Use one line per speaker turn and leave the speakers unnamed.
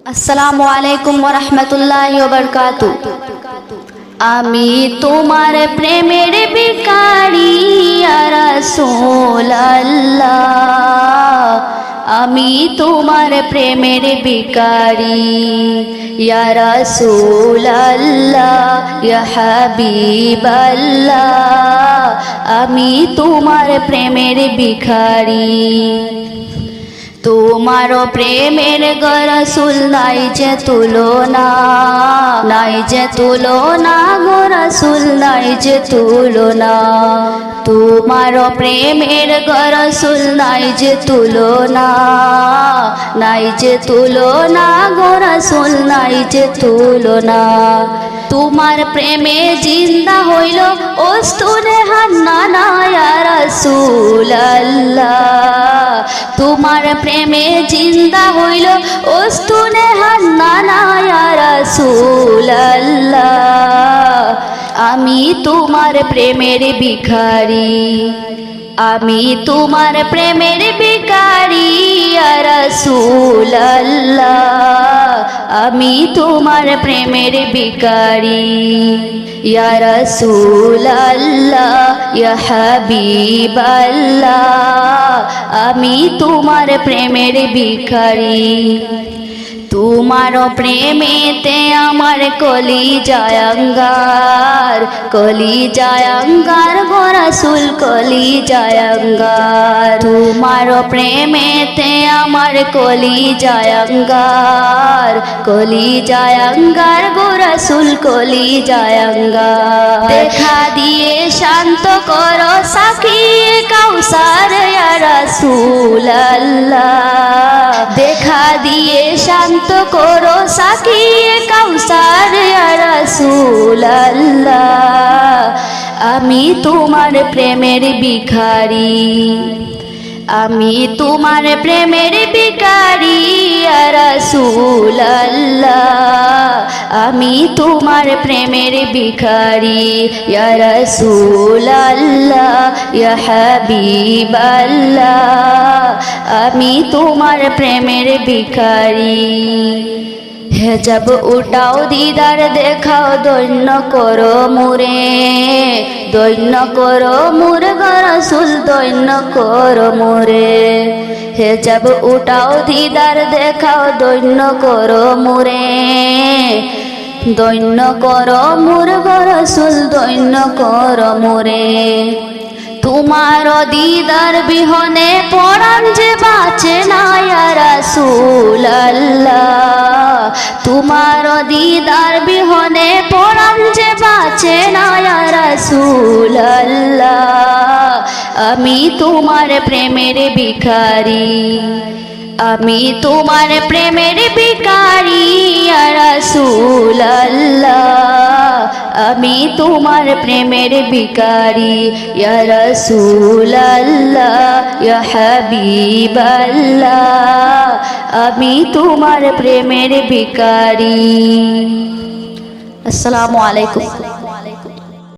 আসসালামু আলাইকুম ওয়া রাহমাতুল্লাহি ওয়া বারাকাতুহু। আমি তোমার প্রেমের ভিখারি ইয়া রাসূলুল্লাহ, আমি তোমার প্রেমের ভিখারি ইয়া রাসূলুল্লাহ, ইয়া হাবিবাল্লাহ, আমি তোমার প্রেমের ভিখারি। তোমারও প্রেমের গো রাসূল নাই যে তুলনা, নাই যে তুলনা গো রাসূল নাই যে তুলনা। তোমারও প্রেমের গো রাসূল নাই যে তুলনা, নাই যে তুলনা গো রাসূল নাই যে তুলনা। তোমার প্রেমে জিন্দা হইল ওস্তুনে হান্নানা ইয়া রাসূলুল্লাহ, তোমার প্রেমে জিন্দা হইল ওস্তুনে হান্নানা ইয়া রাসূলুল্লাহ, আমি তোমার প্রেমের ভিখারি, আমি তোমার প্রেমের ভিখারি ইয়া রাসূলুল্লাহ, আমি তোমার প্রেমের ভিখারি ইয়া রাসূলুল্লাহ, ইয়া হাবিবাল্লাহ, আমি তোমার প্রেমের ভিখারি। তোমার প্রেমেতে আমার কলিজায় অঙ্গার, কলিজায় অঙ্গার গো রাসূল কলিজায় অঙ্গার। তোমার প্রেমেতে আমার কলিজায় অঙ্গার, কলিজায় অঙ্গার গো রাসূল কলিজায় অঙ্গার। দেখা দিয়ে শান্ত করো সাকিয়ে কাউসার ইয়া রাসূলুল্লাহ, দেখা দিয়ে শান্ত করো সাকিয়ে কাউসার ইয়া রাসূলুল্লাহ, আমি তোমার প্রেমের ভিখারি, আমি তোমার প্রেমের ভিখারি ইয়া রাসূলুল্লাহ, আমি তোমার প্রেমের ভিখারি ইয়া রাসূলুল্লাহ, ইয়া হাবিবাল্লাহ, আমি তোমার প্রেমের ভিখারি। হেজাব উঠাও দিদার দেখাও দৈন্য করো মুরে, দৈন্য করো মুরে গো রাসূল দৈন্য করো মুরে। হেজাব উঠাও দিদার দেখাও দৈন্য করো মুরে, দৈন্য করো মুরে গো রাসূল দৈন্য করো মুরে। তোমার দিদার বিহনে পরাণ যে বাঁচে না ইয়া রাসূলুল্লাহ, তোমার দিদার বিহনে পরাণ যে বাঁচে না ইয়া রাসূলুল্লাহ, আমি তোমার প্রেমের ভিখারি, আমি তোমার প্রেমের ভিখারি ইয়া রাসূলুল্লাহ, আমি তোমার প্রেমের ভিখারি ইয়া রাসূলুল্লাহ, ইয়া হাবিবাল্লাহ, আমি তোমার প্রেমের ভিখারি। আসসালামু আলাইকুম।